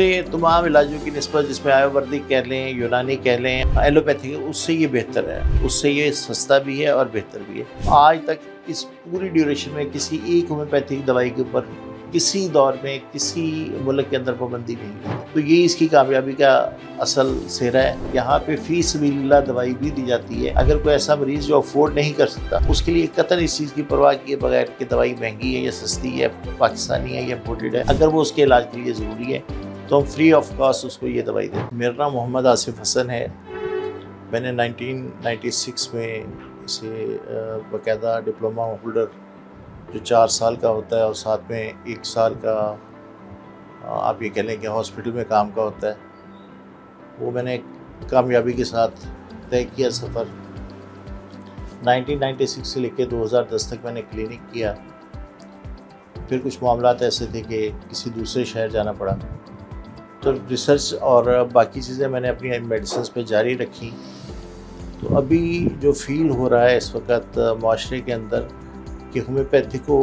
یہ تمام علاجوں کی نسبت جس میں آیورویدک کہہ لیں، یونانی کہہ لیں، ایلوپیتھی، اس سے یہ بہتر ہے، اس سے یہ سستا بھی ہے اور بہتر بھی ہے۔ آج تک اس پوری ڈیوریشن میں کسی ایک ہومیوپیتھک دوائی کے اوپر کسی دور میں کسی ملک کے اندر پابندی نہیں ہے، تو یہ اس کی کامیابی کا اصل سہرا ہے۔ یہاں پہ فی سبیل اللہ دوائی بھی دی جاتی ہے۔ اگر کوئی ایسا مریض جو افورڈ نہیں کر سکتا، اس کے لیے قطعاً اس چیز کی پرواہ کیے بغیر کہ دوائی مہنگی ہے یا سستی ہے، پاکستانی ہے یا امپورٹڈ ہے، اگر وہ اس کے علاج کے لیے ضروری ہے تو ہم فری آف کاسٹ اس کو یہ دوائی دیں۔ میرا نام محمد آصف حسن ہے۔ میں نے 1996 میں اسے باقاعدہ ڈپلومہ ہولڈر جو 4 سال کا ہوتا ہے اور ساتھ میں 1 سال کا آپ یہ کہہ لیں کہ ہاسپٹل میں کام کا ہوتا ہے، وہ میں نے کامیابی کے ساتھ طے کیا سفر۔ 1996 سے لے کے 2010 تک میں نے کلینک کیا، پھر کچھ معاملات ایسے تھے کہ کسی دوسرے شہر جانا پڑا، تو ریسرچ اور باقی چیزیں میں نے اپنی میڈیسنز پہ جاری رکھی۔ تو ابھی جو فیل ہو رہا ہے اس وقت معاشرے کے اندر کہ ہومیوپیتھی کو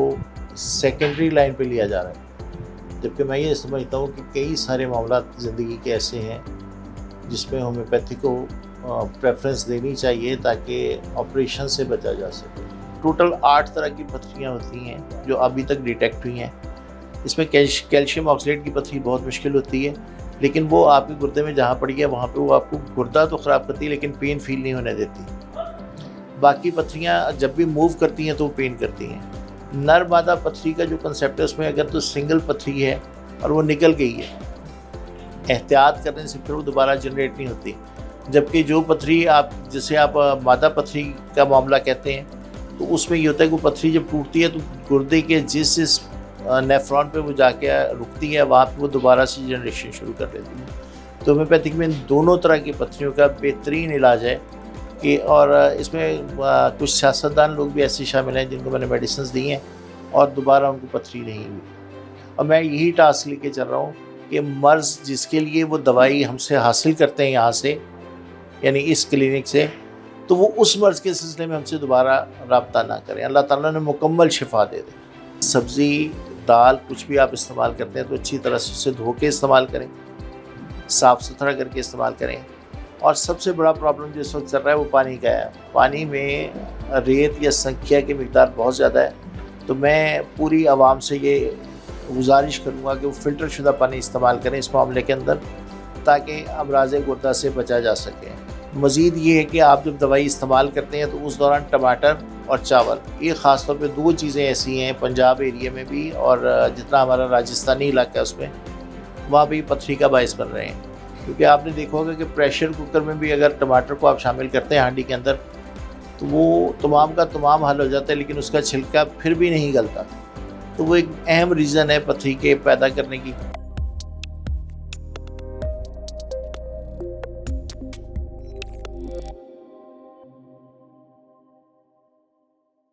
سیکنڈری لائن پہ لیا جا رہا ہے، جبکہ میں یہ سمجھتا ہوں کہ کئی سارے معاملات زندگی کے ایسے ہیں جس میں ہومیوپیتھی کو پریفرنس دینی چاہیے تاکہ آپریشن سے بچا جا سکے۔ ٹوٹل 8 طرح کی پتھریاں ہوتی ہیں جو ابھی تک ڈیٹیکٹ ہوئی ہیں۔ اس میں کیلشیم آکسلیٹ کی پتھری بہت مشکل ہوتی ہے، لیکن وہ آپ کے گردے میں جہاں پڑی ہے وہاں پہ وہ آپ کو گردہ تو خراب کرتی ہے لیکن پین فیل نہیں ہونے دیتی۔ باقی پتھریاں جب بھی موو کرتی ہیں تو وہ پین کرتی ہیں۔ نر مادہ پتھری کا جو کنسیپٹ ہے اس میں اگر تو سنگل پتھری ہے اور وہ نکل گئی ہے، احتیاط کرنے سے پھر وہ دوبارہ جنریٹ نہیں ہوتی، جبکہ جو پتھری جسے آپ مادہ پتھری کا معاملہ کہتے ہیں تو اس میں یہ ہوتا ہے کہ وہ پتھری جب ٹوٹتی ہے تو گردے کے جس نیفرون پہ وہ جا کے رکتی ہے وہاں پہ وہ دوبارہ سے جنریشن شروع کر دیتی ہے۔ تو ہومیوپیتھک میں دونوں طرح کی پتھریوں کا بہترین علاج ہے کہ، اور اس میں کچھ سیاستدان لوگ بھی ایسے شامل ہیں جن کو میں نے میڈیسنز دی ہیں اور دوبارہ ان کو پتھری نہیں ہوئی۔ اور میں یہی ٹاسک لے کے چل رہا ہوں کہ مرض جس کے لیے وہ دوائی ہم سے حاصل کرتے ہیں یہاں سے، یعنی اس کلینک سے، تو وہ اس مرض کے سلسلے میں ہم سے دوبارہ رابطہ نہ کریں، اللہ تعالیٰ نے مکمل شفا دے دیں۔ سبزی، دال، کچھ بھی آپ استعمال کرتے ہیں تو اچھی طرح سے اسے دھو کے استعمال کریں، صاف ستھرا کر کے استعمال کریں۔ اور سب سے بڑا پرابلم جو اس وقت چل رہا ہے وہ پانی کا ہے۔ پانی میں ریت یا سنکھیا کی مقدار بہت زیادہ ہے، تو میں پوری عوام سے یہ گزارش کروں گا کہ وہ فلٹر شدہ پانی استعمال کریں اس معاملے کے اندر تاکہ امراض گردہ سے بچا جا سکے۔ مزید یہ ہے کہ آپ جب دوائی استعمال کرتے ہیں تو اس دوران ٹماٹر اور چاول، یہ خاص طور پہ 2 چیزیں ایسی ہیں پنجاب ایریا میں بھی اور جتنا ہمارا راجستھانی علاقہ ہے اس میں، وہاں بھی پتھری کا باعث بن رہے ہیں۔ کیونکہ آپ نے دیکھا ہوگا کہ پریشر کوکر میں بھی اگر ٹماٹر کو آپ شامل کرتے ہیں ہانڈی کے اندر تو وہ تمام کا تمام حل ہو جاتا ہے، لیکن اس کا چھلکا پھر بھی نہیں گلتا، تو وہ ایک اہم ریزن ہے پتھری کے پیدا کرنے کی۔